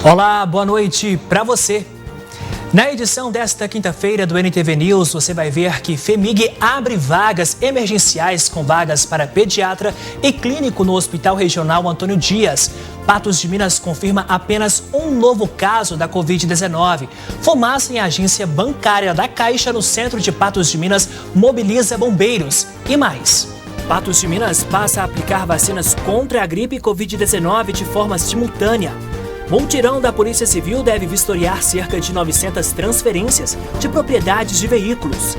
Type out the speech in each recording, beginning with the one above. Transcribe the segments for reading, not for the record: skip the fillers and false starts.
Olá, boa noite para você. Na edição desta quinta-feira do NTV News, você vai ver que FHEMIG abre vagas emergenciais com vagas para pediatra e clínico no Hospital Regional Antônio Dias. Patos de Minas confirma apenas um novo caso da Covid-19. Fumaça em agência bancária da Caixa no centro de Patos de Minas mobiliza bombeiros. E mais. Patos de Minas passa a aplicar vacinas contra a gripe Covid-19 de forma simultânea. Mutirão da Polícia Civil deve vistoriar cerca de 900 transferências de propriedades de veículos.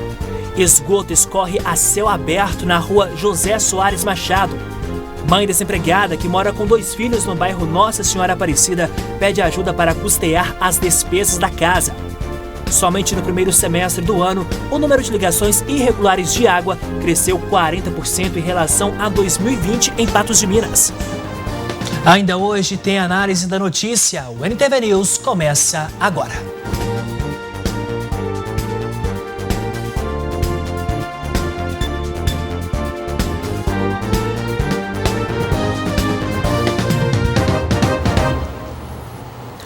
Esgoto escorre a céu aberto na rua José Soares Machado. Mãe desempregada que mora com 2 filhos no bairro Nossa Senhora Aparecida pede ajuda para custear as despesas da casa. Somente no primeiro semestre do ano, o número de ligações irregulares de água cresceu 40% em relação a 2020 em Patos de Minas. Ainda hoje tem análise da notícia. O NTV News começa agora.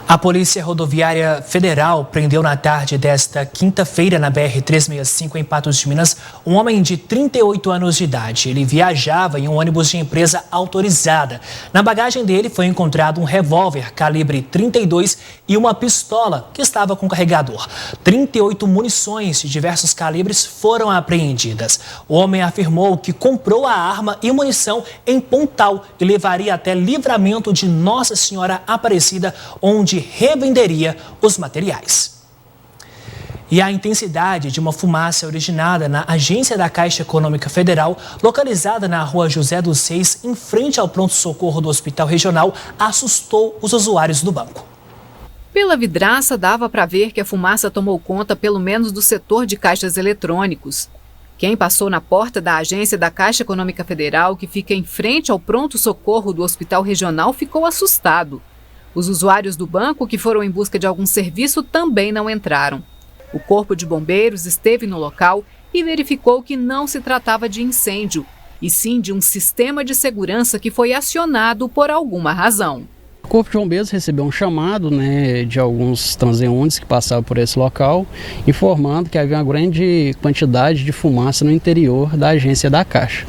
A Polícia Rodoviária Federal prendeu na tarde desta quinta-feira na BR-365 em Patos de Minas um homem de 38 anos de idade. Ele viajava em um ônibus de empresa autorizada. Na bagagem dele foi encontrado um revólver calibre 32 e uma pistola que estava com carregador. 38 munições de diversos calibres foram apreendidas. O homem afirmou que comprou a arma e munição em Pontal e levaria até Livramento de Nossa Senhora Aparecida, onde revenderia os materiais. E a intensidade de uma fumaça originada na agência da Caixa Econômica Federal, localizada na rua José dos Seis, em frente ao pronto-socorro do Hospital Regional, assustou os usuários do banco. Pela vidraça, dava para ver que a fumaça tomou conta pelo menos do setor de caixas eletrônicos. Quem passou na porta da agência da Caixa Econômica Federal, que fica em frente ao pronto-socorro do Hospital Regional, ficou assustado. Os usuários do banco que foram em busca de algum serviço também não entraram. O Corpo de Bombeiros esteve no local e verificou que não se tratava de incêndio, e sim de um sistema de segurança que foi acionado por alguma razão. O Corpo de Bombeiros recebeu um chamado, de alguns transeuntes que passavam por esse local, informando que havia uma grande quantidade de fumaça no interior da agência da Caixa.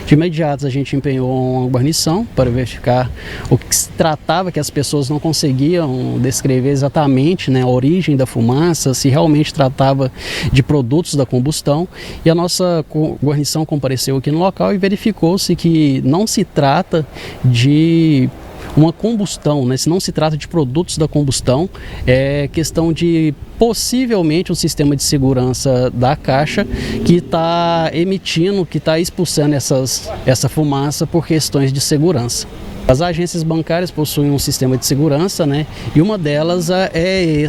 De imediato a gente empenhou uma guarnição para verificar o que se tratava, que as pessoas não conseguiam descrever exatamente a origem da fumaça, se realmente tratava de produtos da combustão, e a nossa guarnição compareceu aqui no local e verificou-se que não se trata de uma combustão, se não se trata de produtos da combustão, é questão de possivelmente um sistema de segurança da Caixa que está emitindo, que está expulsando essa fumaça por questões de segurança. As agências bancárias possuem um sistema de segurança, e uma delas é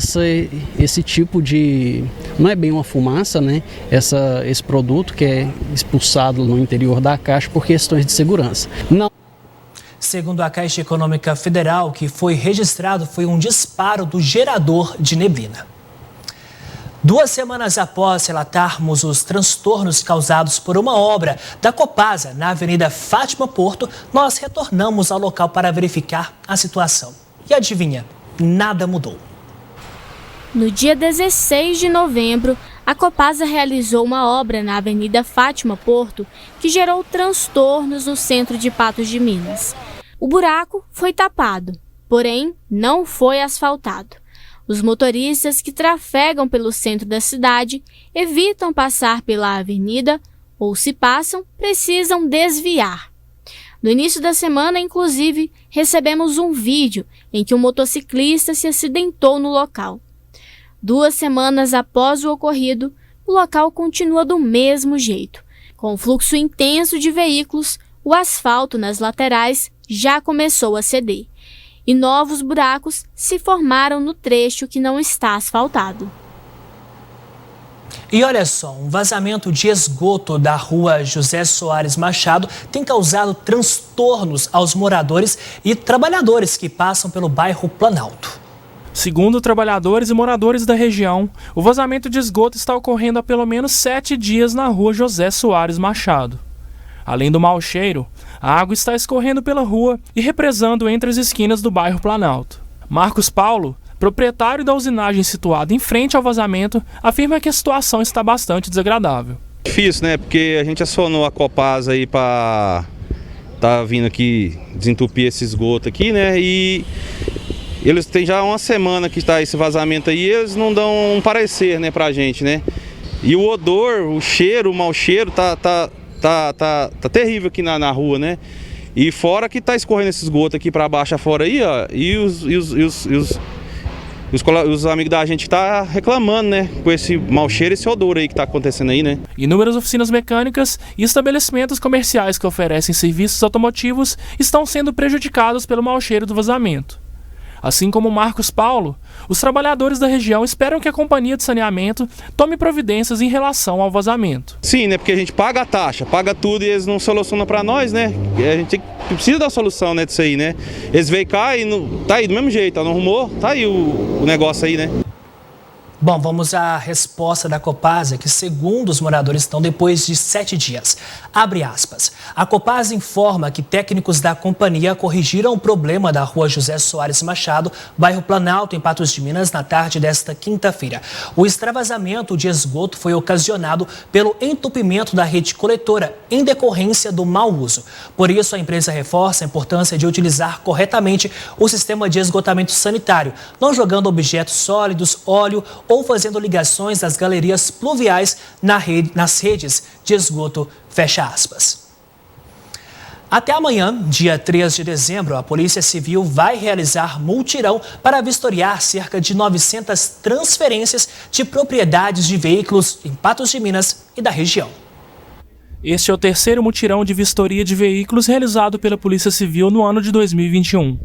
esse tipo de, não é bem uma fumaça, esse produto que é expulsado no interior da Caixa por questões de segurança. Segundo a Caixa Econômica Federal, o que foi registrado foi um disparo do gerador de neblina. 2 semanas após relatarmos os transtornos causados por uma obra da Copasa na Avenida Fátima Porto, nós retornamos ao local para verificar a situação. E adivinha, nada mudou. No dia 16 de novembro, a Copasa realizou uma obra na Avenida Fátima Porto que gerou transtornos no centro de Patos de Minas. O buraco foi tapado, porém não foi asfaltado. Os motoristas que trafegam pelo centro da cidade evitam passar pela avenida ou, se passam, precisam desviar. No início da semana, inclusive, recebemos um vídeo em que um motociclista se acidentou no local. 2 semanas após o ocorrido, o local continua do mesmo jeito. Com o fluxo intenso de veículos, o asfalto nas laterais já começou a ceder e novos buracos se formaram no trecho que não está asfaltado. E olha só, um vazamento de esgoto da rua José Soares Machado tem causado transtornos aos moradores e trabalhadores que passam pelo bairro Planalto. Segundo trabalhadores e moradores da região, o vazamento de esgoto está ocorrendo há pelo menos 7 dias na rua José Soares Machado. Além do mau cheiro, a água está escorrendo pela rua e represando entre as esquinas do bairro Planalto. Marcos Paulo, proprietário da usinagem situada em frente ao vazamento, afirma que a situação está bastante desagradável. Difícil, né? Porque a gente acionou a Copasa aí para tá vindo aqui desentupir esse esgoto aqui, né? E eles têm já uma semana que está esse vazamento aí, e eles não dão um parecer, né, pra gente, né? E o odor, o cheiro, o mau cheiro tá terrível aqui na rua, né? E fora que tá escorrendo esse esgoto aqui para baixo afora aí, ó, e os amigos da gente tá reclamando, né, com esse mau cheiro, esse odor aí que tá acontecendo aí, né? Inúmeras oficinas mecânicas e estabelecimentos comerciais que oferecem serviços automotivos estão sendo prejudicados pelo mau cheiro do vazamento. Assim como Marcos Paulo, os trabalhadores da região esperam que a companhia de saneamento tome providências em relação ao vazamento. Sim, né, porque a gente paga a taxa, paga tudo e eles não solucionam para nós, né? A gente precisa da solução, né, disso aí, né? Eles veem cá e tá aí do mesmo jeito, não arrumou, tá aí o negócio aí, né? Bom, vamos à resposta da Copasa, que segundo os moradores estão depois de 7 dias. Abre aspas. A Copasa informa que técnicos da companhia corrigiram o problema da rua José Soares Machado, bairro Planalto, em Patos de Minas, na tarde desta quinta-feira. O extravasamento de esgoto foi ocasionado pelo entupimento da rede coletora, em decorrência do mau uso. Por isso, a empresa reforça a importância de utilizar corretamente o sistema de esgotamento sanitário, não jogando objetos sólidos, óleo ou fazendo ligações das galerias pluviais nas redes de esgoto, fecha aspas. Até amanhã, dia 3 de dezembro, a Polícia Civil vai realizar mutirão para vistoriar cerca de 900 transferências de propriedades de veículos em Patos de Minas e da região. Este é o terceiro mutirão de vistoria de veículos realizado pela Polícia Civil no ano de 2021.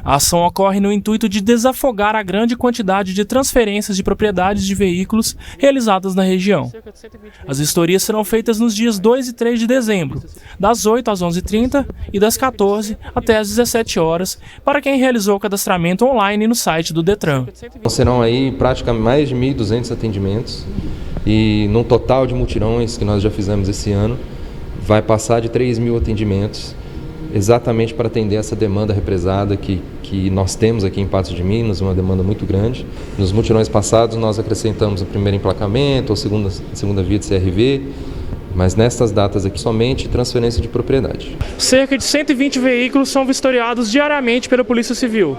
A ação ocorre no intuito de desafogar a grande quantidade de transferências de propriedades de veículos realizadas na região. As vistorias serão feitas nos dias 2 e 3 de dezembro, das 8 às 11h30 e das 14 até às 17 horas, para quem realizou o cadastramento online no site do Detran. Serão aí praticamente mais de 1.200 atendimentos e no total de mutirões que nós já fizemos esse ano, vai passar de 3.000 atendimentos, exatamente para atender essa demanda represada que nós temos aqui em Patos de Minas, uma demanda muito grande. Nos mutirões passados nós acrescentamos o primeiro emplacamento, ou segunda via de CRV, mas nestas datas aqui somente transferência de propriedade. Cerca de 120 veículos são vistoriados diariamente pela Polícia Civil.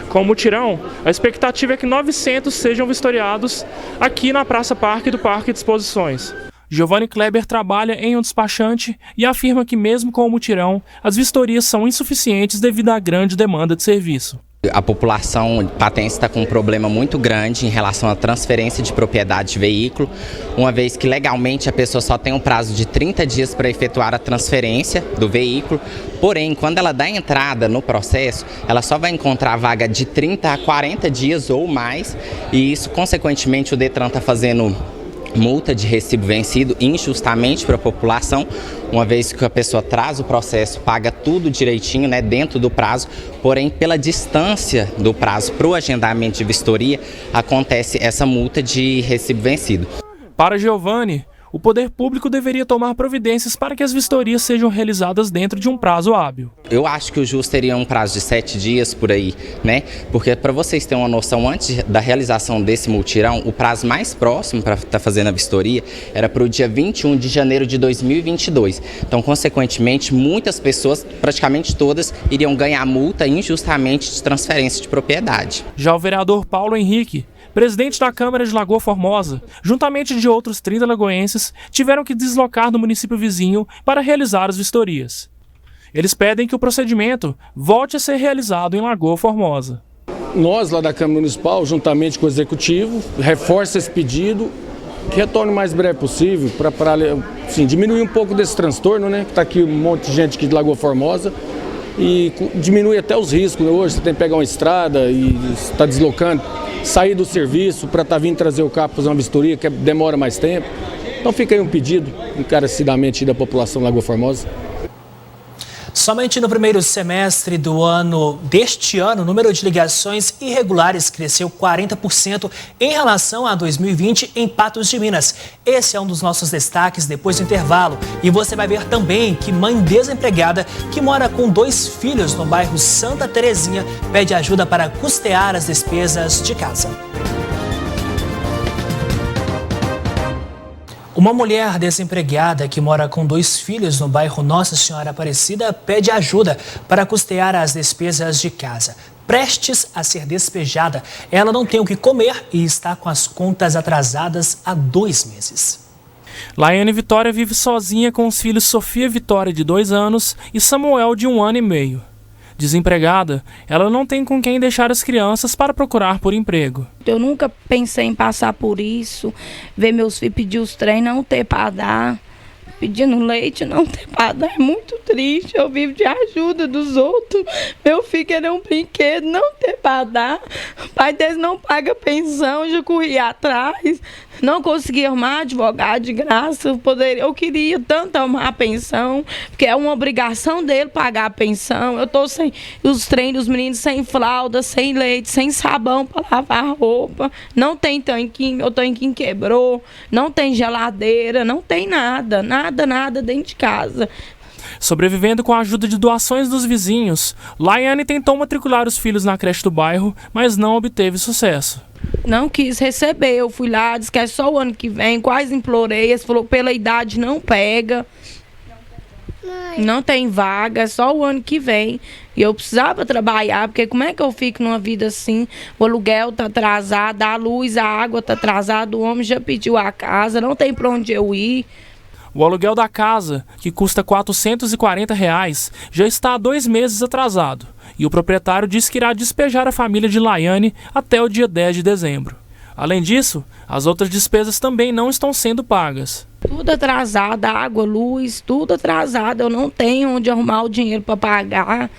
Com o mutirão, a expectativa é que 900 sejam vistoriados aqui na Praça Parque do Parque de Exposições. Giovanni Kleber trabalha em um despachante e afirma que mesmo com o mutirão, as vistorias são insuficientes devido à grande demanda de serviço. A população patense está com um problema muito grande em relação à transferência de propriedade de veículo, uma vez que legalmente a pessoa só tem um prazo de 30 dias para efetuar a transferência do veículo, porém, quando ela dá entrada no processo, ela só vai encontrar vaga de 30 a 40 dias ou mais, e isso, consequentemente, o Detran está fazendo multa de recibo vencido injustamente para a população, uma vez que a pessoa traz o processo, paga tudo direitinho, né, dentro do prazo, porém pela distância do prazo para o agendamento de vistoria, acontece essa multa de recibo vencido. Para Giovanni, o poder público deveria tomar providências para que as vistorias sejam realizadas dentro de um prazo hábil. Eu acho que o justo seria um prazo de 7 dias por aí, né? Porque para vocês terem uma noção, antes da realização desse mutirão, o prazo mais próximo para estar fazendo a vistoria era para o dia 21 de janeiro de 2022. Então, consequentemente, muitas pessoas, praticamente todas, iriam ganhar multa injustamente de transferência de propriedade. Já o vereador Paulo Henrique, presidente da Câmara de Lagoa Formosa, juntamente de outros 30 lagoenses, tiveram que deslocar no município vizinho para realizar as vistorias. Eles pedem que o procedimento volte a ser realizado em Lagoa Formosa. Nós, lá da Câmara Municipal, juntamente com o Executivo, reforça esse pedido, que retorne o mais breve possível, para assim, diminuir um pouco desse transtorno, né? Que está aqui um monte de gente aqui de Lagoa Formosa, e diminui até os riscos. Hoje você tem que pegar uma estrada e está deslocando, sair do serviço para estar vindo trazer o carro para fazer uma vistoria, que demora mais tempo. Então fica aí um pedido encarecidamente da população de Lagoa Formosa. Somente no primeiro semestre deste ano, o número de ligações irregulares cresceu 40% em relação a 2020 em Patos de Minas. Esse é um dos nossos destaques depois do intervalo. E você vai ver também que mãe desempregada que mora com 2 filhos no bairro Santa Terezinha pede ajuda para custear as despesas de casa. Uma mulher desempregada que mora com 2 filhos no bairro Nossa Senhora Aparecida pede ajuda para custear as despesas de casa. Prestes a ser despejada, ela não tem o que comer e está com as contas atrasadas há 2 meses. Laiane Vitória vive sozinha com os filhos Sofia Vitória, de 2 anos, e Samuel, de 1 ano e meio. Desempregada, ela não tem com quem deixar as crianças para procurar por emprego. Eu nunca pensei em passar por isso, ver meus filhos pedir os trem, não ter para dar, pedindo leite, não ter para dar, é muito triste. Eu vivo de ajuda dos outros, meu filho querer um brinquedo, não ter para dar, o pai deles não paga pensão, já corri atrás. Não consegui arrumar advogado de graça, eu queria tanto arrumar a pensão, porque é uma obrigação dele pagar a pensão. Eu estou sem os treinos dos meninos, sem fralda, sem leite, sem sabão para lavar roupa, não tem tanquinho, o tanquinho quebrou, não tem geladeira, não tem nada dentro de casa. Sobrevivendo com a ajuda de doações dos vizinhos, Laiane tentou matricular os filhos na creche do bairro, mas não obteve sucesso. Não quis receber, eu fui lá, disse que é só o ano que vem, quase implorei, ele falou pela idade não pega, não tem vaga, é só o ano que vem. E eu precisava trabalhar, porque como é que eu fico numa vida assim? O aluguel tá atrasado, a luz, a água tá atrasada, o homem já pediu a casa, não tem para onde eu ir. O aluguel da casa, que custa R$ 440, já está há 2 meses atrasado. E o proprietário disse que irá despejar a família de Laiane até o dia 10 de dezembro. Além disso, as outras despesas também não estão sendo pagas. Tudo atrasado, água, luz, tudo atrasado. Eu não tenho onde arrumar o dinheiro para pagar.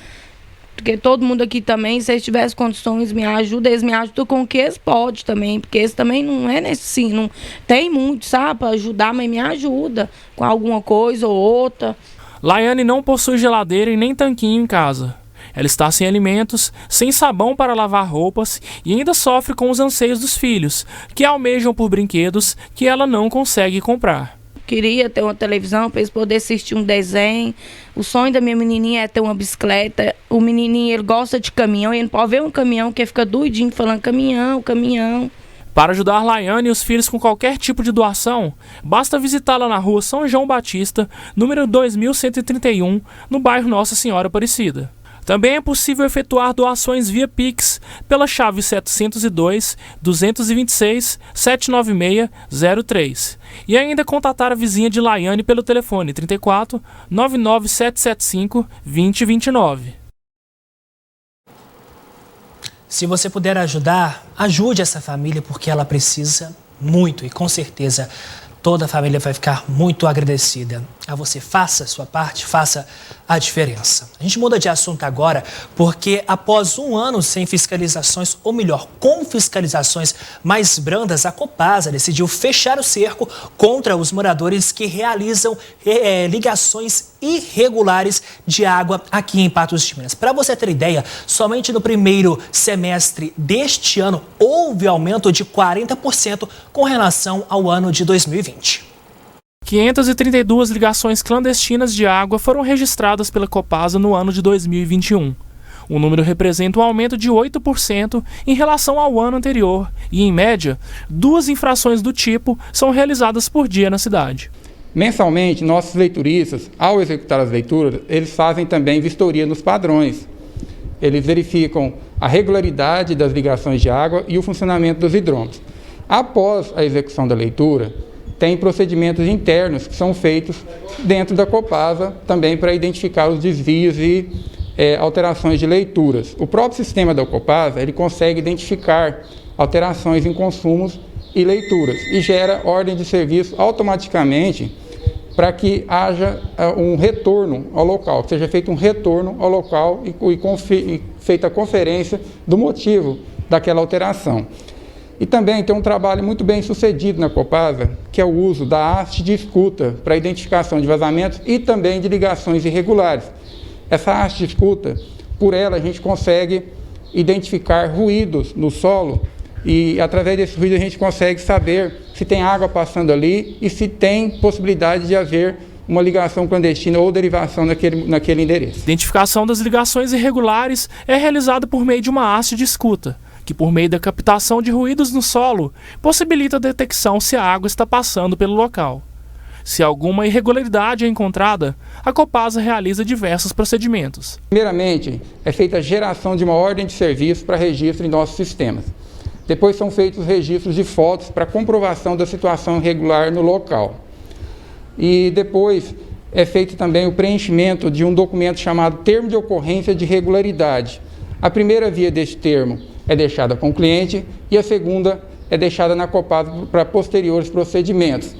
Porque todo mundo aqui também, se eles tivessem condições, me ajudam. Eles me ajudam com o que eles podem também. Porque eles também não é assim, não tem muito, sabe, para ajudar, mas me ajuda com alguma coisa ou outra. Laiane não possui geladeira e nem tanquinho em casa. Ela está sem alimentos, sem sabão para lavar roupas e ainda sofre com os anseios dos filhos, que almejam por brinquedos que ela não consegue comprar. Queria ter uma televisão para eles poderem assistir um desenho. O sonho da minha menininha é ter uma bicicleta. O menininho, ele gosta de caminhão, ele não pode ver um caminhão que ele fica doidinho falando caminhão, caminhão. Para ajudar Laiane e os filhos com qualquer tipo de doação, basta visitá-la na rua São João Batista, número 2131, no bairro Nossa Senhora Aparecida. Também é possível efetuar doações via Pix pela chave 702-226-79603 e ainda contatar a vizinha de Laiane pelo telefone 34 99775 2029. Se você puder ajudar, ajude essa família porque ela precisa muito e com certeza toda a família vai ficar muito agradecida. A você, faça a sua parte, faça a diferença. A gente muda de assunto agora porque após 1 ano sem fiscalizações, ou melhor, com fiscalizações mais brandas, a Copasa decidiu fechar o cerco contra os moradores que realizam ligações irregulares de água aqui em Patos de Minas. Para você ter ideia, somente no primeiro semestre deste ano houve aumento de 40% com relação ao ano de 2020. 532 ligações clandestinas de água foram registradas pela Copasa no ano de 2021. O número representa um aumento de 8% em relação ao ano anterior e, em média, 2 infrações do tipo são realizadas por dia na cidade. Mensalmente, nossos leituristas, ao executar as leituras, eles fazem também vistoria nos padrões. Eles verificam a regularidade das ligações de água e o funcionamento dos hidrômetros. Após a execução da leitura, tem procedimentos internos que são feitos dentro da Copasa também para identificar os desvios e alterações de leituras. O próprio sistema da Copasa, ele consegue identificar alterações em consumos e leituras e gera ordem de serviço automaticamente para que haja um retorno ao local, que seja feito um retorno ao local e feita a conferência do motivo daquela alteração. E também tem um trabalho muito bem sucedido na Copasa, que é o uso da haste de escuta para identificação de vazamentos e também de ligações irregulares. Essa haste de escuta, por ela a gente consegue identificar ruídos no solo e através desse ruído a gente consegue saber se tem água passando ali e se tem possibilidade de haver uma ligação clandestina ou derivação naquele endereço. A identificação das ligações irregulares é realizada por meio de uma haste de escuta, que por meio da captação de ruídos no solo, possibilita a detecção se a água está passando pelo local. Se alguma irregularidade é encontrada, a Copasa realiza diversos procedimentos. Primeiramente, é feita a geração de uma ordem de serviço para registro em nossos sistemas. Depois são feitos registros de fotos para comprovação da situação irregular no local. E depois é feito também o preenchimento de um documento chamado Termo de Ocorrência de Irregularidade. A primeira via deste termo é deixada com o cliente e a segunda é deixada na Copasa para posteriores procedimentos.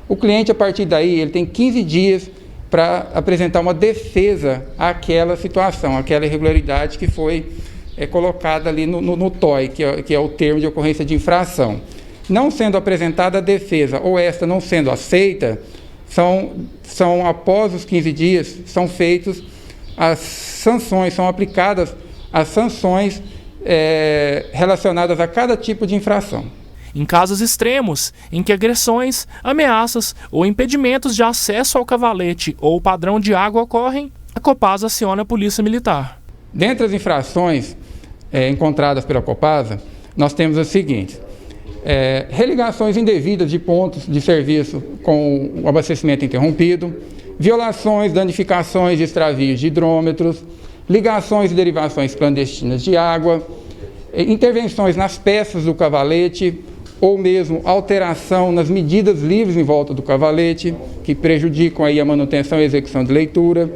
O cliente, a partir daí, ele tem 15 dias para apresentar uma defesa àquela situação, àquela irregularidade que foi colocada ali no TOI, que é o termo de ocorrência de infração. Não sendo apresentada a defesa ou esta não sendo aceita, são após os 15 dias, são feitas as sanções, são aplicadas as sanções relacionadas a cada tipo de infração. Em casos extremos, em que agressões, ameaças ou impedimentos de acesso ao cavalete ou padrão de água ocorrem, a Copasa aciona a Polícia Militar. Dentre as infrações encontradas pela Copasa, nós temos as seguintes: religações indevidas de pontos de serviço com o abastecimento interrompido, violações, danificações de extravios de hidrômetros, ligações e derivações clandestinas de água, intervenções nas peças do cavalete, ou mesmo alteração nas medidas livres em volta do cavalete, que prejudicam aí a manutenção e execução de leitura.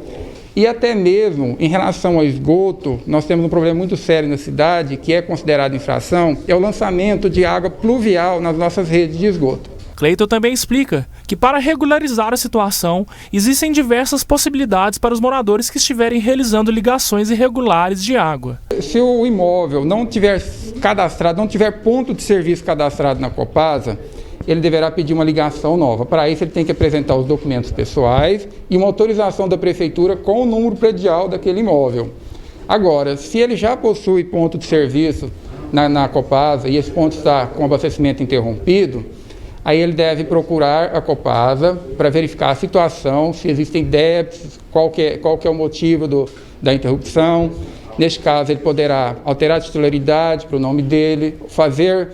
E até mesmo em relação ao esgoto, nós temos um problema muito sério na cidade, que é considerado infração, é o lançamento de água pluvial nas nossas redes de esgoto. Cleiton também explica que para regularizar a situação, existem diversas possibilidades para os moradores que estiverem realizando ligações irregulares de água. Se o imóvel não tiver cadastrado, não tiver ponto de serviço cadastrado na Copasa, ele deverá pedir uma ligação nova. Para isso, ele tem que apresentar os documentos pessoais e uma autorização da prefeitura com o número predial daquele imóvel. Agora, se ele já possui ponto de serviço na Copasa e esse ponto está com abastecimento interrompido, aí ele deve procurar a Copasa para verificar a situação, se existem débitos, qual que é o motivo da interrupção. Neste caso, ele poderá alterar a titularidade para o nome dele, fazer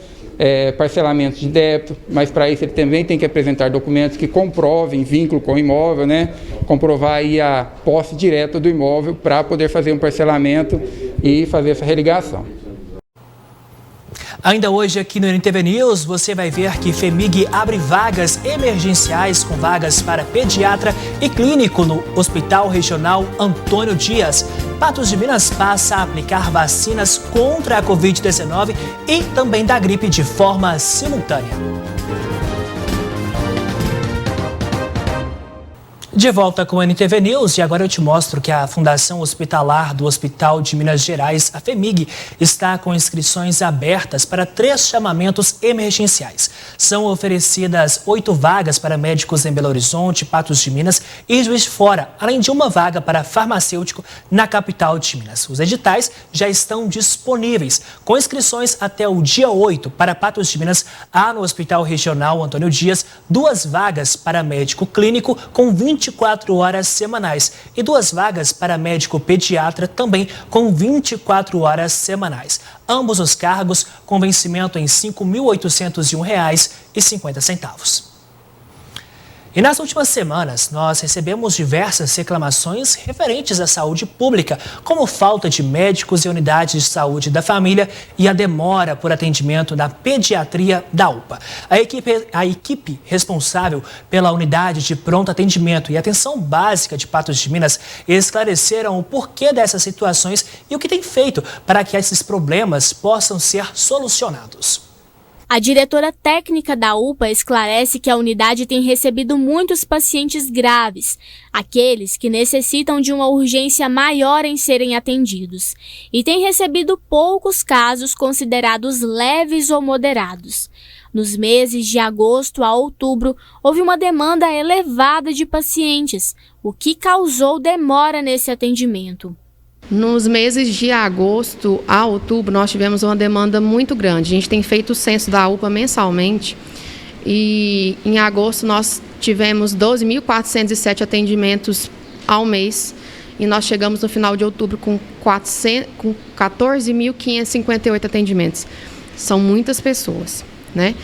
parcelamento de débito, mas para isso ele também tem que apresentar documentos que comprovem vínculo com o imóvel, né? Comprovar aí a posse direta do imóvel para poder fazer um parcelamento e fazer essa religação. Ainda hoje aqui no NTV News, você vai ver que FEMIG abre vagas emergenciais com vagas para pediatra e clínico no Hospital Regional Antônio Dias. Patos de Minas passa a aplicar vacinas contra a Covid-19 e também da gripe de forma simultânea. De volta com o NTV News, e agora eu te mostro que a Fundação Hospitalar do Hospital de Minas Gerais, a FEMIG, está com inscrições abertas para 3 chamamentos emergenciais. São oferecidas 8 vagas para médicos em Belo Horizonte, Patos de Minas e Juiz de Fora, além de 1 vaga para farmacêutico na capital de Minas. Os editais já estão disponíveis, com inscrições até o dia 8 para Patos de Minas. Há no Hospital Regional Antônio Dias 2 vagas para médico clínico com 24 horas semanais e 2 vagas para médico pediatra também com 24 horas semanais. Ambos os cargos com vencimento em R$ 5.801,50. E nas últimas semanas, nós recebemos diversas reclamações referentes à saúde pública, como falta de médicos e unidades de saúde da família e a demora por atendimento da pediatria da UPA. A equipe responsável pela unidade de pronto atendimento e atenção básica de Patos de Minas esclareceram o porquê dessas situações e o que tem feito para que esses problemas possam ser solucionados. A diretora técnica da UPA esclarece que a unidade tem recebido muitos pacientes graves, aqueles que necessitam de uma urgência maior em serem atendidos, e tem recebido poucos casos considerados leves ou moderados. Nos meses de agosto a outubro, houve uma demanda elevada de pacientes, o que causou demora nesse atendimento. Nos meses de agosto a outubro, nós tivemos uma demanda muito grande. A gente tem feito o censo da UPA mensalmente e em agosto nós tivemos 12.407 atendimentos ao mês e nós chegamos no final de outubro com 14.558 atendimentos. São muitas pessoas, né?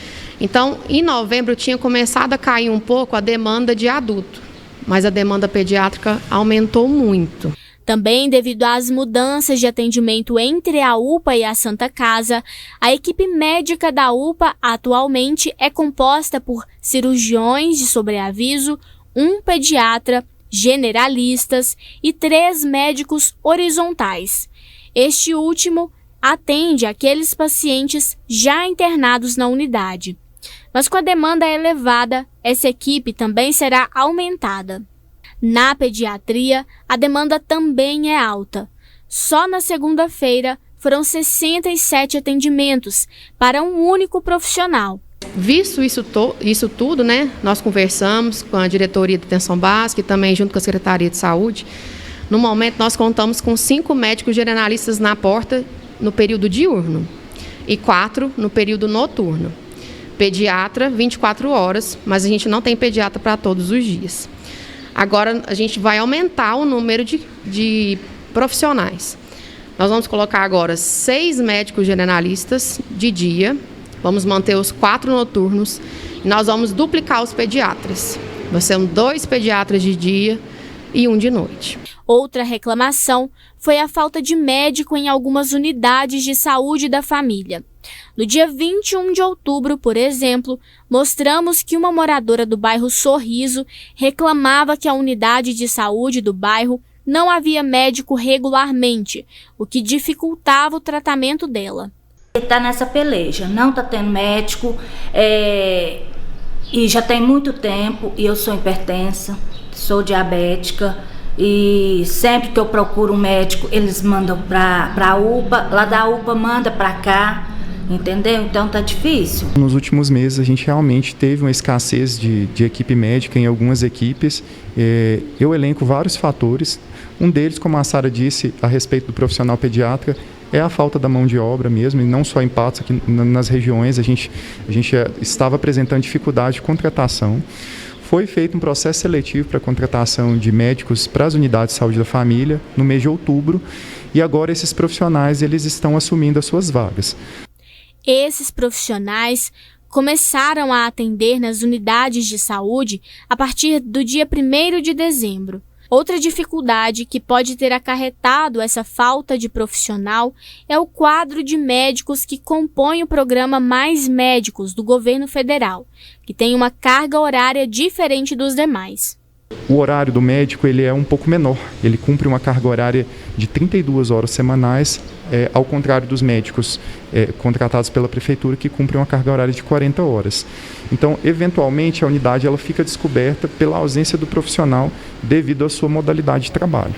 Então, em novembro tinha começado a cair um pouco a demanda de adulto, mas a demanda pediátrica aumentou muito. Também devido às mudanças de atendimento entre a UPA e a Santa Casa, a equipe médica da UPA atualmente é composta por cirurgiões de sobreaviso, um pediatra, generalistas e 3 médicos horizontais. Este último atende aqueles pacientes já internados na unidade. Mas com a demanda elevada, essa equipe também será aumentada. Na pediatria, a demanda também é alta. Só na segunda-feira foram 67 atendimentos para um único profissional. Visto isso tudo, né, nós conversamos com a diretoria de atenção básica e também junto com a Secretaria de Saúde. No momento, nós contamos com 5 médicos generalistas na porta no período diurno e 4 no período noturno. Pediatra, 24 horas, mas a gente não tem pediatra para todos os dias. Agora, a gente vai aumentar o número de profissionais. Nós vamos colocar agora 6 médicos generalistas de dia, vamos manter os 4 noturnos e nós vamos duplicar os pediatras. Nós temos 2 pediatras de dia e 1 de noite. Outra reclamação foi a falta de médico em algumas unidades de saúde da família. No dia 21 de outubro, por exemplo, mostramos que uma moradora do bairro Sorriso reclamava que a unidade de saúde do bairro não havia médico regularmente, o que dificultava o tratamento dela. Está nessa peleja, não está tendo médico e já tem muito tempo, e eu sou hipertensa, sou diabética. E sempre que eu procuro um médico, eles mandam para a UPA, lá da UPA manda para cá, entendeu? Então tá difícil. Nos últimos meses a gente realmente teve uma escassez de equipe médica em algumas equipes. Eu elenco vários fatores. Um deles, como a Sara disse a respeito do profissional pediatra, é a falta da mão de obra mesmo, e não só em Patos, aqui nas regiões a gente estava apresentando dificuldade de contratação. Foi feito um processo seletivo para a contratação de médicos para as unidades de saúde da família no mês de outubro e agora esses profissionais eles estão assumindo as suas vagas. Esses profissionais começaram a atender nas unidades de saúde a partir do dia 1º de dezembro. Outra dificuldade que pode ter acarretado essa falta de profissional é o quadro de médicos que compõe o programa Mais Médicos do governo federal, que tem uma carga horária diferente dos demais. O horário do médico ele é um pouco menor, ele cumpre uma carga horária de 32 horas semanais, ao contrário dos médicos contratados pela prefeitura que cumprem uma carga horária de 40 horas. Então, eventualmente, a unidade ela fica descoberta pela ausência do profissional devido à sua modalidade de trabalho.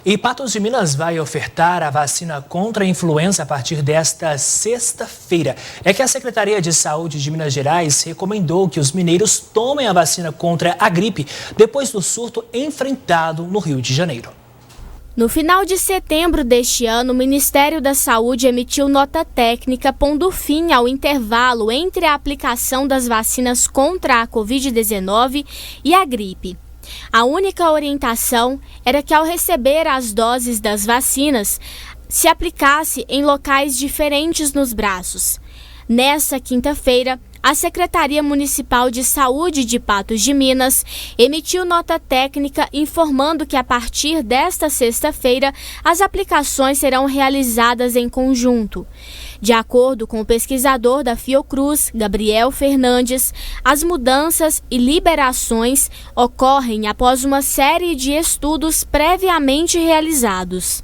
E Patos de Minas vai ofertar a vacina contra a influenza a partir desta sexta-feira. É que a Secretaria de Saúde de Minas Gerais recomendou que os mineiros tomem a vacina contra a gripe depois do surto enfrentado no Rio de Janeiro. No final de setembro deste ano, o Ministério da Saúde emitiu nota técnica pondo fim ao intervalo entre a aplicação das vacinas contra a Covid-19 e a gripe. A única orientação era que, ao receber as doses das vacinas, se aplicasse em locais diferentes nos braços. Nesta quinta-feira, a Secretaria Municipal de Saúde de Patos de Minas emitiu nota técnica informando que, a partir desta sexta-feira, as aplicações serão realizadas em conjunto. De acordo com o pesquisador da Fiocruz, Gabriel Fernandes, as mudanças e liberações ocorrem após uma série de estudos previamente realizados.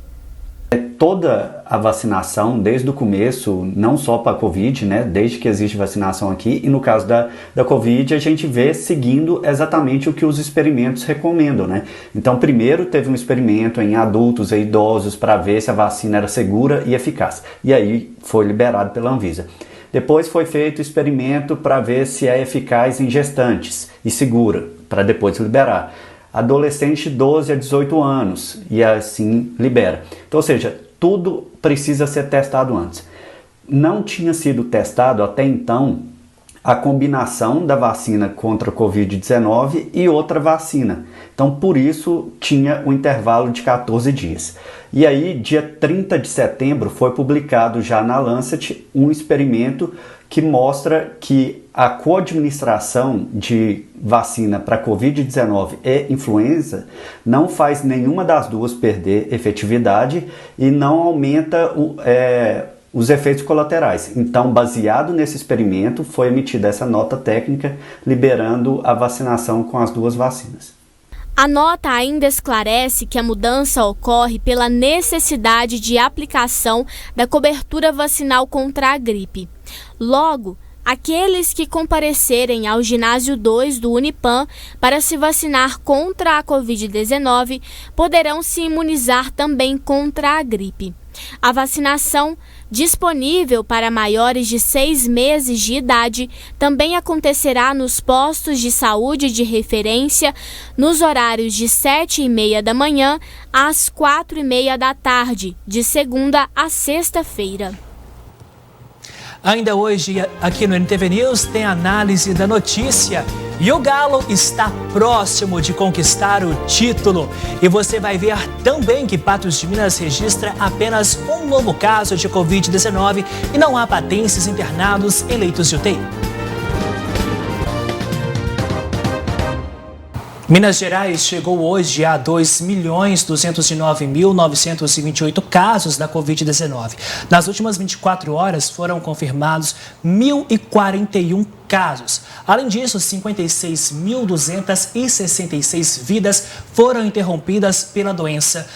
Toda a vacinação, desde o começo, não só para a Covid, né, desde que existe vacinação aqui, e no caso da Covid, a gente vê seguindo exatamente o que os experimentos recomendam, né? Então, primeiro teve um experimento em adultos e idosos para ver se a vacina era segura e eficaz, e aí foi liberado pela Anvisa. Depois foi feito o experimento para ver se é eficaz em gestantes e segura, para depois liberar. Adolescente de 12 a 18 anos, e assim libera. Então, ou seja, tudo precisa ser testado antes. Não tinha sido testado até então a combinação da vacina contra a Covid-19 e outra vacina. Então, por isso, tinha um intervalo de 14 dias. E aí, dia 30 de setembro, foi publicado já na Lancet um experimento que mostra que a coadministração de vacina para Covid-19 e influenza não faz nenhuma das duas perder efetividade e não aumenta os efeitos colaterais. Então, baseado nesse experimento, foi emitida essa nota técnica liberando a vacinação com as duas vacinas. A nota ainda esclarece que a mudança ocorre pela necessidade de aplicação da cobertura vacinal contra a gripe. Logo, aqueles que comparecerem ao ginásio 2 do Unipam para se vacinar contra a Covid-19 poderão se imunizar também contra a gripe. A vacinação, disponível para maiores de 6 meses de idade, também acontecerá nos postos de saúde de referência nos horários de 7h30 da manhã às 4h30 da tarde, de segunda a sexta-feira. Ainda hoje, aqui no NTV News, tem análise da notícia. E o Galo está próximo de conquistar o título. E você vai ver também que Patos de Minas registra apenas um novo caso de Covid-19 e não há patenses internados em leitos de UTI. Minas Gerais chegou hoje a 2.209.928 casos da Covid-19. Nas últimas 24 horas foram confirmados 1.041 casos. Além disso, 56.266 vidas foram interrompidas pela doença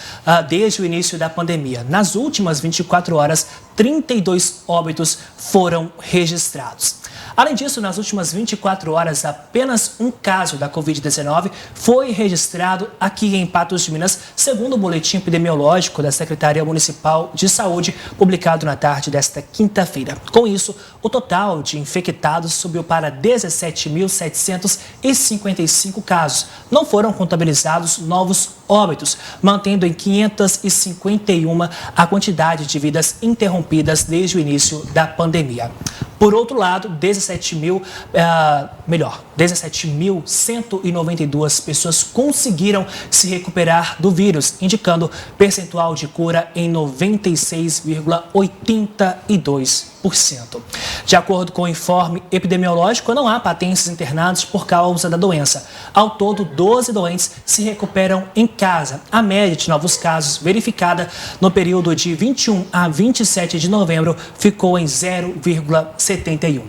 desde o início da pandemia. Nas últimas 24 horas, 32 óbitos foram registrados. Além disso, nas últimas 24 horas, apenas um caso da Covid-19 foi registrado aqui em Patos de Minas, segundo o boletim epidemiológico da Secretaria Municipal de Saúde, publicado na tarde desta quinta-feira. Com isso, o total de infectados subiu para 17.755 casos. Não foram contabilizados novos óbitos, mantendo em 551 a quantidade de vidas interrompidas desde o início da pandemia. Por outro lado, 17.192 pessoas conseguiram se recuperar do vírus, indicando percentual de cura em 96,82%. De acordo com o informe epidemiológico, não há patenses internados por causa da doença. Ao todo, 12 doentes se recuperam em casa. A média de novos casos verificada no período de 21 a 27 de novembro ficou em 0,71.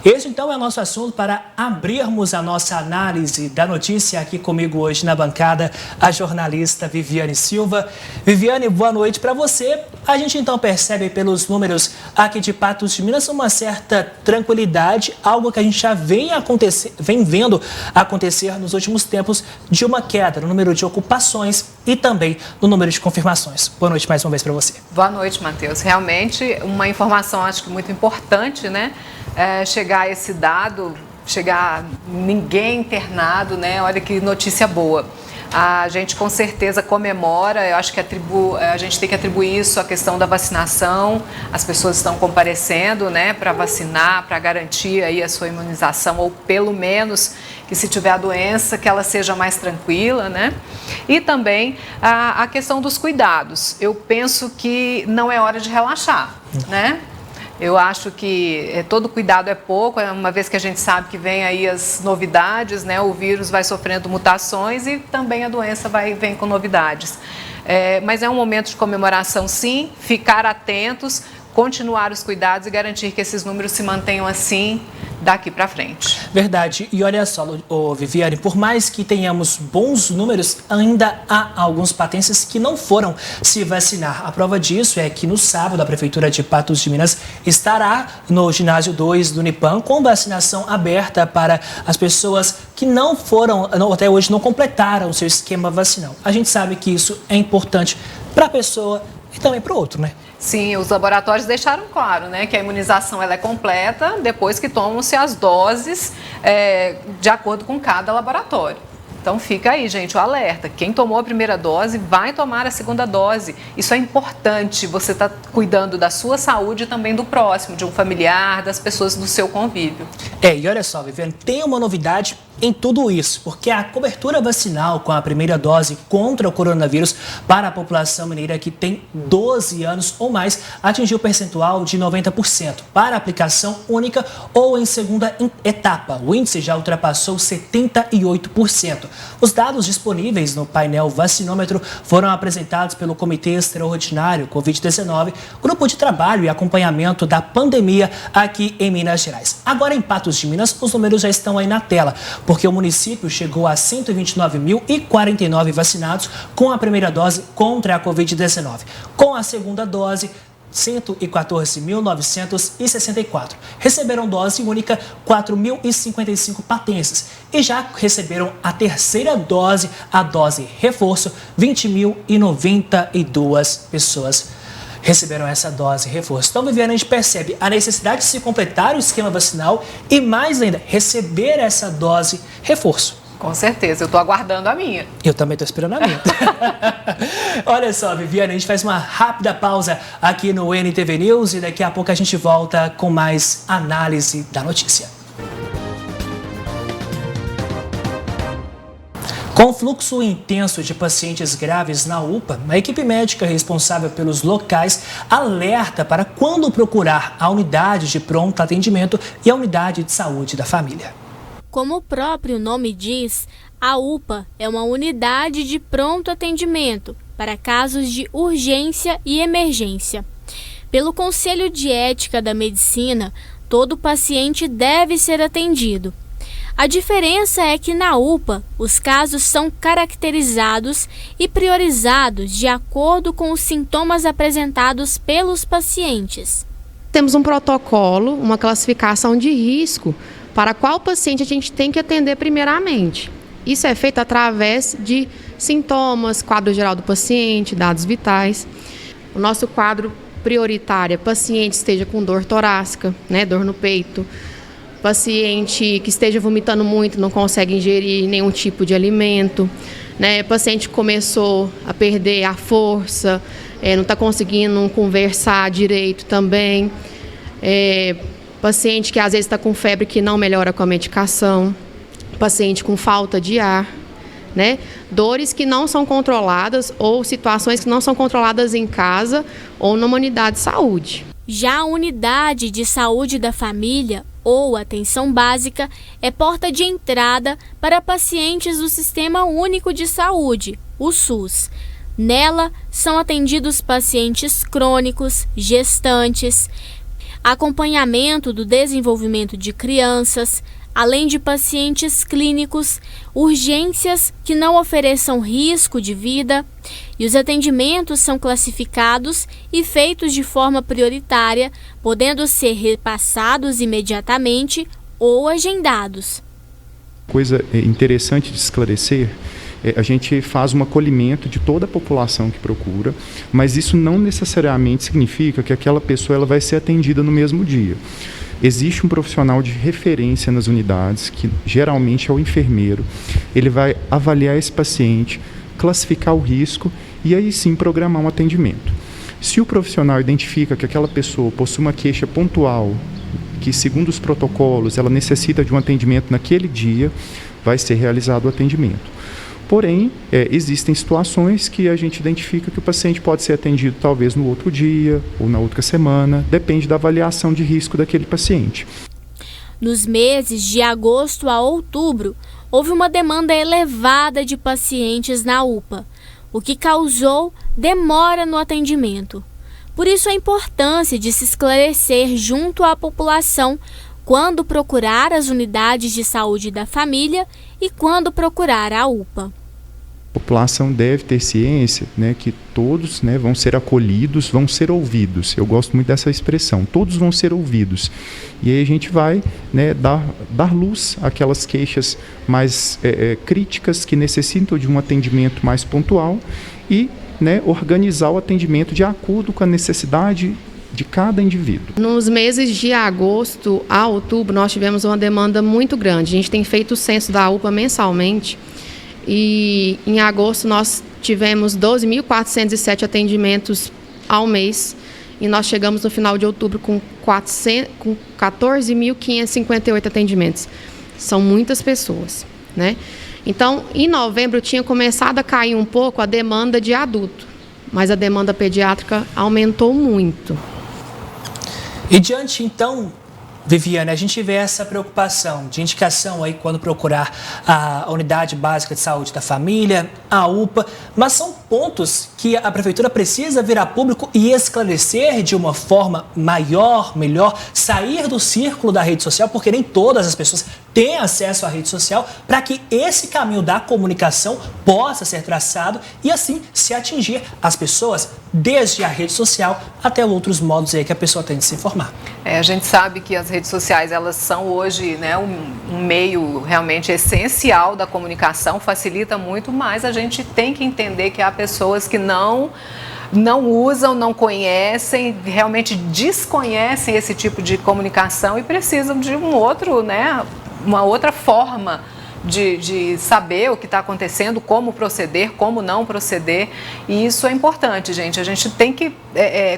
Esse, então, é o nosso assunto para abrirmos a nossa análise da notícia. Aqui comigo hoje na bancada, a jornalista Viviane Silva. Viviane, boa noite para você. A gente, então, percebe pelos números aqui de Patos de Minas uma certa tranquilidade, algo que a gente já vem vendo acontecer nos últimos tempos, de uma queda no número de ocupações e também no número de confirmações. Boa noite mais uma vez para você. Boa noite, Matheus. Realmente, uma informação, acho que muito importante, né? Chegar a esse dado, chegar ninguém internado, né? Olha que notícia boa. A gente com certeza comemora, eu acho que a gente tem que atribuir isso à questão da vacinação. As pessoas estão comparecendo, né, para vacinar, para garantir aí a sua imunização, ou pelo menos que, se tiver a doença, que ela seja mais tranquila, né? E também a questão dos cuidados. Eu penso que não é hora de relaxar, né? Eu acho que todo cuidado é pouco, uma vez que a gente sabe que vem aí as novidades, né? O vírus vai sofrendo mutações e também a doença vem com novidades. Mas é um momento de comemoração, sim, ficar atentos, continuar os cuidados e garantir que esses números se mantenham assim daqui para frente. Verdade. E olha só, Viviane, por mais que tenhamos bons números, ainda há alguns patenses que não foram se vacinar. A prova disso é que no sábado a Prefeitura de Patos de Minas estará no ginásio 2 do Unipam com vacinação aberta para as pessoas que não foram, até hoje não completaram o seu esquema vacinal. A gente sabe que isso é importante para a pessoa e também para o outro, né? Sim, os laboratórios deixaram claro, né, que a imunização ela é completa depois que tomam-se as doses de acordo com cada laboratório. Então fica aí, gente, o alerta. Quem tomou a primeira dose vai tomar a segunda dose. Isso é importante, você está cuidando da sua saúde e também do próximo, de um familiar, das pessoas do seu convívio. E olha só, Viviane, tem uma novidade em tudo isso, porque a cobertura vacinal com a primeira dose contra o coronavírus para a população mineira que tem 12 anos ou mais atingiu o percentual de 90% para aplicação única ou em segunda etapa. O índice já ultrapassou 78%. Os dados disponíveis no painel vacinômetro foram apresentados pelo Comitê Extraordinário Covid-19, grupo de trabalho e acompanhamento da pandemia aqui em Minas Gerais. Agora, em Patos de Minas, os números já estão aí na tela, porque o município chegou a 129.049 vacinados com a primeira dose contra a Covid-19. Com a segunda dose, 114.964. Receberam dose única 4.055 patenses e já receberam a terceira dose, a dose reforço, 20.092 pessoas receberam essa dose reforço. Então, Viviane, a gente percebe a necessidade de se completar o esquema vacinal e, mais ainda, receber essa dose reforço. Com certeza, eu estou aguardando a minha. Eu também estou esperando a minha. Olha só, Viviane, a gente faz uma rápida pausa aqui no NTV News e daqui a pouco a gente volta com mais análise da notícia. Com fluxo intenso de pacientes graves na UPA, a equipe médica responsável pelos locais alerta para quando procurar a unidade de pronto atendimento e a unidade de saúde da família. Como o próprio nome diz, a UPA é uma unidade de pronto atendimento para casos de urgência e emergência. Pelo Conselho de Ética da Medicina, todo paciente deve ser atendido. A diferença é que na UPA, os casos são caracterizados e priorizados de acordo com os sintomas apresentados pelos pacientes. Temos um protocolo, uma classificação de risco para qual paciente a gente tem que atender primeiramente. Isso é feito através de sintomas, quadro geral do paciente, dados vitais. O nosso quadro prioritário é paciente esteja com dor torácica, dor no peito, paciente que esteja vomitando muito, não consegue ingerir nenhum tipo de alimento, paciente que começou a perder a força, não está conseguindo conversar direito também, paciente que às vezes está com febre que não melhora com a medicação, paciente com falta de ar, dores que não são controladas ou situações que não são controladas em casa ou numa unidade de saúde. Já a unidade de saúde da família ou atenção básica é porta de entrada para pacientes do Sistema Único de Saúde, o SUS. Nela são atendidos pacientes crônicos, gestantes, acompanhamento do desenvolvimento de crianças, além de pacientes clínicos, urgências que não ofereçam risco de vida, e os atendimentos são classificados e feitos de forma prioritária, podendo ser repassados imediatamente ou agendados. Coisa interessante de esclarecer, a gente faz um acolhimento de toda a população que procura, mas isso não necessariamente significa que aquela pessoa ela vai ser atendida no mesmo dia. Existe um profissional de referência nas unidades, que geralmente é o enfermeiro. Ele vai avaliar esse paciente, classificar o risco e aí sim programar um atendimento. Se o profissional identifica que aquela pessoa possui uma queixa pontual, que segundo os protocolos ela necessita de um atendimento naquele dia, vai ser realizado o atendimento. Porém, existem situações que a gente identifica que o paciente pode ser atendido talvez no outro dia ou na outra semana, depende da avaliação de risco daquele paciente. Nos meses de agosto a outubro, houve uma demanda elevada de pacientes na UPA, o que causou demora no atendimento. Por isso a importância de se esclarecer junto à população quando procurar as unidades de saúde da família e quando procurar a UPA. A população deve ter ciência, que todos vão ser acolhidos, vão ser ouvidos. Eu gosto muito dessa expressão, todos vão ser ouvidos. E aí a gente vai dar luz àquelas queixas mais críticas que necessitam de um atendimento mais pontual e né, organizar o atendimento de acordo com a necessidade de cada indivíduo. Nos meses de agosto a outubro, nós tivemos uma demanda muito grande. A gente tem feito o censo da UPA mensalmente e em agosto nós tivemos 12.407 atendimentos ao mês e nós chegamos no final de outubro com 14.558 atendimentos. São muitas pessoas, né? Então, em novembro tinha começado a cair um pouco a demanda de adulto, mas a demanda pediátrica aumentou muito. E diante, então, Viviane, a gente vê essa preocupação de indicação aí quando procurar a unidade básica de saúde da família, a UPA, mas são pontos que a prefeitura precisa vir a público e esclarecer de uma forma maior, melhor, sair do círculo da rede social, porque nem todas as pessoas têm acesso à rede social, para que esse caminho da comunicação possa ser traçado e assim se atingir as pessoas desde a rede social até outros modos aí que a pessoa tem de se informar. A gente sabe que as redes sociais, elas são hoje, né, um meio realmente essencial da comunicação, facilita muito, mas a gente tem que entender que há pessoas que não usam, não conhecem, realmente desconhecem esse tipo de comunicação e precisam de um outro, né, uma outra forma de saber o que está acontecendo, como proceder, como não proceder. E isso é importante, gente. A gente tem que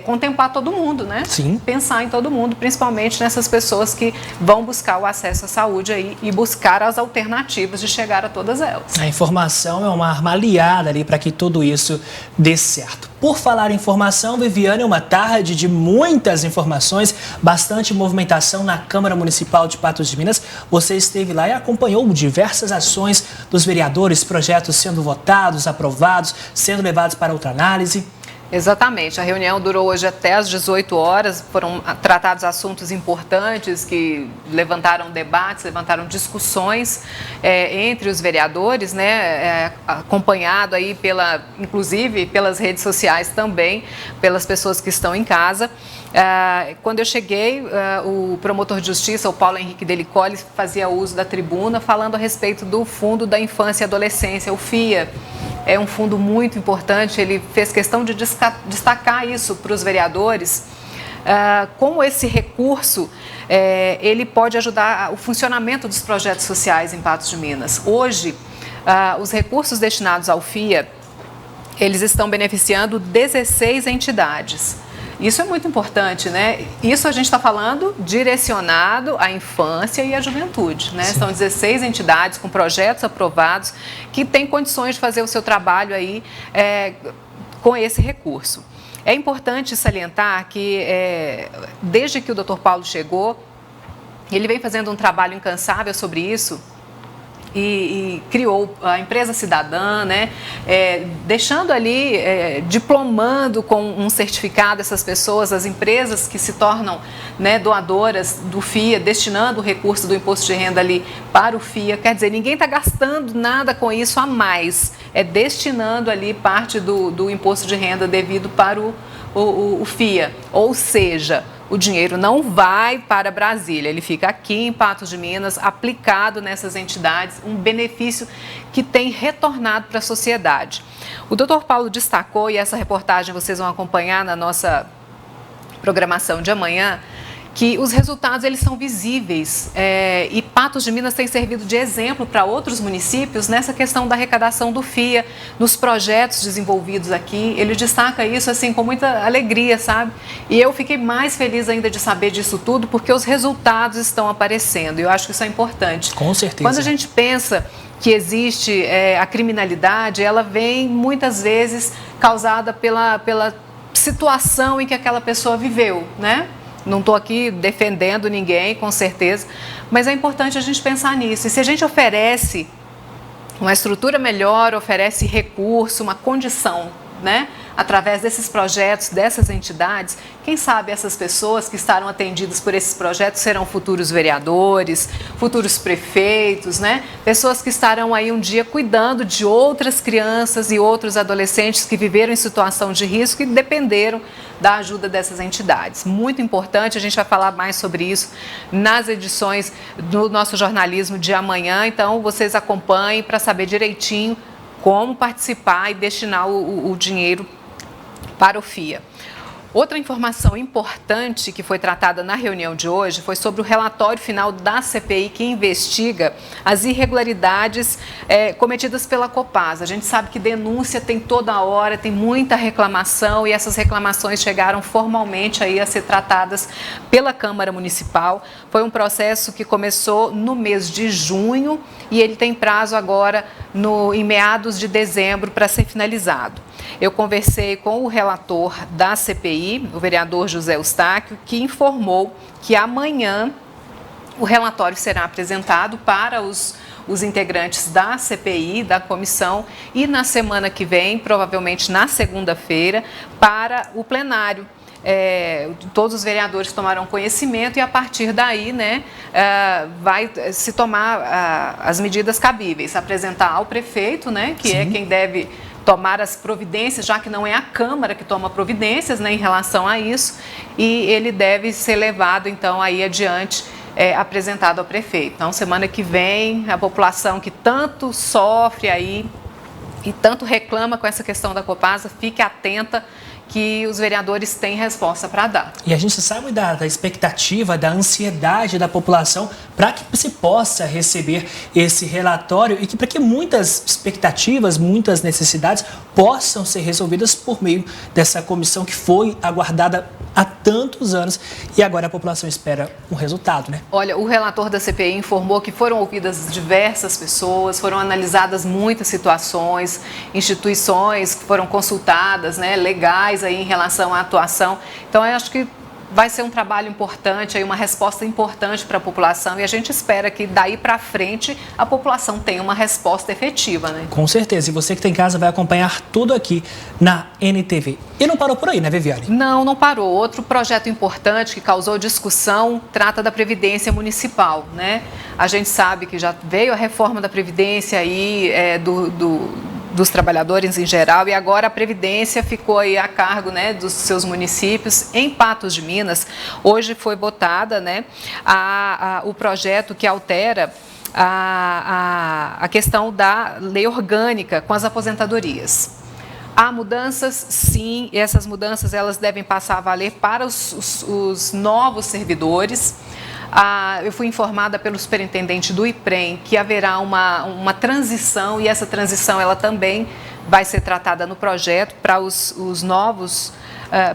contemplar todo mundo, né? Sim. Pensar em todo mundo, principalmente nessas pessoas que vão buscar o acesso à saúde aí e buscar as alternativas de chegar a todas elas. A informação é uma arma aliada ali para que tudo isso dê certo. Por falar em informação, Viviane, uma tarde de muitas informações, bastante movimentação na Câmara Municipal de Patos de Minas. Você esteve lá e acompanhou diversas ações dos vereadores, projetos sendo votados, aprovados, sendo levados para outra análise. Exatamente, a reunião durou hoje até às 18 horas, foram tratados assuntos importantes que levantaram debates, levantaram discussões entre os vereadores, né, acompanhado aí inclusive pelas redes sociais também, pelas pessoas que estão em casa. Quando eu cheguei, o promotor de justiça, o Paulo Henrique Delicoli, fazia uso da tribuna falando a respeito do Fundo da Infância e Adolescência, o FIA. É um fundo muito importante, ele fez questão de destacar isso para os vereadores, como esse recurso ele pode ajudar o funcionamento dos projetos sociais em Patos de Minas. Hoje, os recursos destinados ao FIA, eles estão beneficiando 16 entidades. Isso é muito importante, né? Isso a gente está falando direcionado à infância e à juventude, né? Sim. São 16 entidades com projetos aprovados que têm condições de fazer o seu trabalho aí com esse recurso. É importante salientar que desde que o Dr. Paulo chegou, ele vem fazendo um trabalho incansável sobre isso. E criou a empresa cidadã, né? Deixando ali, diplomando com um certificado essas pessoas, as empresas que se tornam, né, doadoras do FIA, destinando o recurso do imposto de renda ali para o FIA. Quer dizer, ninguém está gastando nada com isso a mais, destinando ali parte do imposto de renda devido para o FIA, ou seja, o dinheiro não vai para Brasília, ele fica aqui em Patos de Minas, aplicado nessas entidades, um benefício que tem retornado para a sociedade. O Dr. Paulo destacou, e essa reportagem vocês vão acompanhar na nossa programação de amanhã, que os resultados eles são visíveis e Patos de Minas tem servido de exemplo para outros municípios nessa questão da arrecadação do FIA, nos projetos desenvolvidos aqui. Ele destaca isso assim com muita alegria, sabe? E eu fiquei mais feliz ainda de saber disso tudo porque os resultados estão aparecendo e eu acho que isso é importante. Com certeza. Quando a gente pensa que existe a criminalidade, ela vem muitas vezes causada pela situação em que aquela pessoa viveu, né? Não estou aqui defendendo ninguém, com certeza, mas é importante a gente pensar nisso. E se a gente oferece uma estrutura melhor, oferece recurso, uma condição, né? Através desses projetos, dessas entidades, quem sabe essas pessoas que estarão atendidas por esses projetos serão futuros vereadores, futuros prefeitos, né? Pessoas que estarão aí um dia cuidando de outras crianças e outros adolescentes que viveram em situação de risco e dependeram da ajuda dessas entidades. Muito importante, a gente vai falar mais sobre isso nas edições do nosso jornalismo de amanhã, então vocês acompanhem para saber direitinho como participar e destinar o dinheiro para o FIA. Outra informação importante que foi tratada na reunião de hoje foi sobre o relatório final da CPI que investiga as irregularidades cometidas pela Copasa. A gente sabe que denúncia tem toda hora, tem muita reclamação e essas reclamações chegaram formalmente aí a ser tratadas pela Câmara Municipal. Foi um processo que começou no mês de junho e ele tem prazo agora em meados de dezembro para ser finalizado. Eu conversei com o relator da CPI, o vereador José Eustáquio, que informou que amanhã o relatório será apresentado para os integrantes da CPI, da comissão, e na semana que vem, provavelmente na segunda-feira, para o plenário. Todos os vereadores tomarão conhecimento e a partir daí, vai se tomar as medidas cabíveis, apresentar ao prefeito, que é quem deve tomar as providências, já que não é a Câmara que toma providências em relação a isso, e ele deve ser levado, então, aí adiante, apresentado ao prefeito. Então, semana que vem, a população que tanto sofre aí e tanto reclama com essa questão da Copasa, fique atenta que os vereadores têm resposta para dar. E a gente sabe da expectativa, da ansiedade da população para que se possa receber esse relatório e que para que muitas expectativas, muitas necessidades possam ser resolvidas por meio dessa comissão que foi aguardada há tantos anos e agora a população espera um resultado, Olha, o relator da CPI informou que foram ouvidas diversas pessoas, foram analisadas muitas situações, instituições que foram consultadas, legais aí em relação à atuação. Então, eu acho que vai ser um trabalho importante, aí uma resposta importante para a população e a gente espera que daí para frente a população tenha uma resposta efetiva, Com certeza. E você que está em casa vai acompanhar tudo aqui na NTV. E não parou por aí, Viviane? Não parou. Outro projeto importante que causou discussão trata da Previdência Municipal, A gente sabe que já veio a reforma da Previdência aí, dos trabalhadores em geral, e agora a Previdência ficou aí a cargo dos seus municípios. Em Patos de Minas, hoje foi votada o projeto que altera a questão da lei orgânica com as aposentadorias. Há mudanças, sim, e essas mudanças elas devem passar a valer para os novos servidores. Eu fui informada pelo superintendente do IPREM que haverá uma transição e essa transição ela também vai ser tratada no projeto para os novos,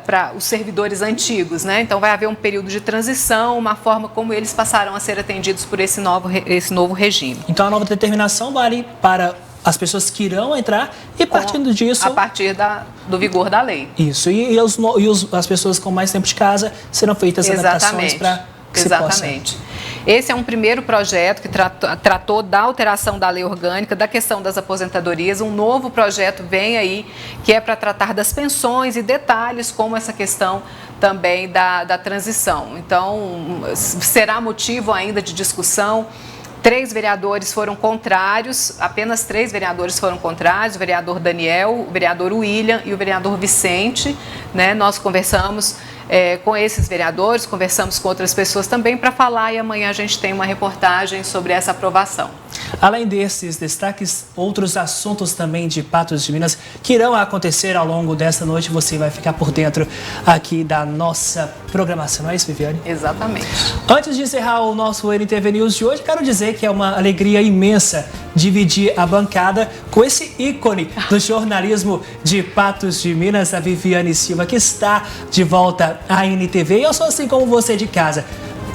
para os servidores antigos, Então vai haver um período de transição, uma forma como eles passarão a ser atendidos por esse novo regime. Então a nova determinação vale para as pessoas que irão entrar e partindo disso... A partir do vigor da lei. Isso, e as pessoas com mais tempo de casa serão feitas adaptações para... Exatamente. Esse é um primeiro projeto que tratou da alteração da lei orgânica, da questão das aposentadorias. Um novo projeto vem aí, que é para tratar das pensões e detalhes como essa questão também da transição. Então, será motivo ainda de discussão. 3 vereadores foram contrários, apenas 3 vereadores foram contrários, o vereador Daniel, o vereador William e o vereador Vicente, Nós conversamos com esses vereadores, conversamos com outras pessoas também para falar e amanhã a gente tem uma reportagem sobre essa aprovação. Além desses destaques, outros assuntos também de Patos de Minas que irão acontecer ao longo desta noite, você vai ficar por dentro aqui da nossa programação, não é isso, Viviane? Exatamente. Antes de encerrar o nosso NTV News de hoje, quero dizer que é uma alegria imensa dividir a bancada com esse ícone do jornalismo de Patos de Minas, a Viviane Silva, que está de volta à NTV. E eu sou assim como você de casa,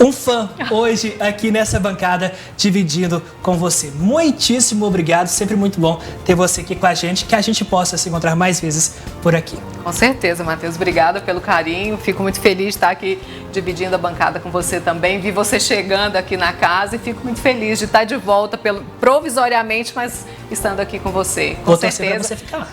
um fã hoje aqui nessa bancada dividindo com você. Muitíssimo obrigado, sempre muito bom ter você aqui com a gente, que a gente possa se encontrar mais vezes por aqui. Com certeza, Matheus, obrigada pelo carinho, fico muito feliz de estar aqui dividindo a bancada com você também, vi você chegando aqui na casa e fico muito feliz de estar de volta, provisoriamente, mas estando aqui com você. Com certeza. Você ficar lá.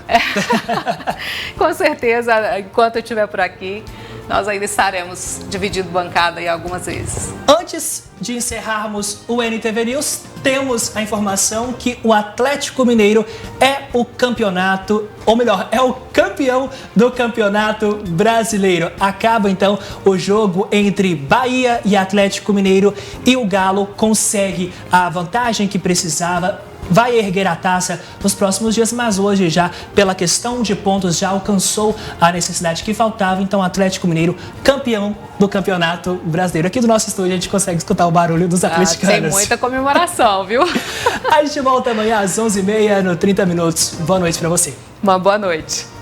Com certeza, enquanto eu estiver por aqui, nós ainda estaremos dividindo bancada aí algumas vezes. Antes de encerrarmos o NTV News, temos a informação que o Atlético Mineiro é o campeonato, ou melhor, é o campeão do Campeonato Brasileiro. Acaba então o jogo entre Bahia e Atlético Mineiro e o Galo consegue a vantagem que precisava vai erguer a taça nos próximos dias, mas hoje já, pela questão de pontos, já alcançou a necessidade que faltava. Então, Atlético Mineiro, campeão do Campeonato Brasileiro. Aqui do nosso estúdio a gente consegue escutar o barulho dos atleticanos. Tem muita comemoração, viu? A gente volta amanhã às 11h30 no 30 Minutos. Boa noite para você. Uma boa noite.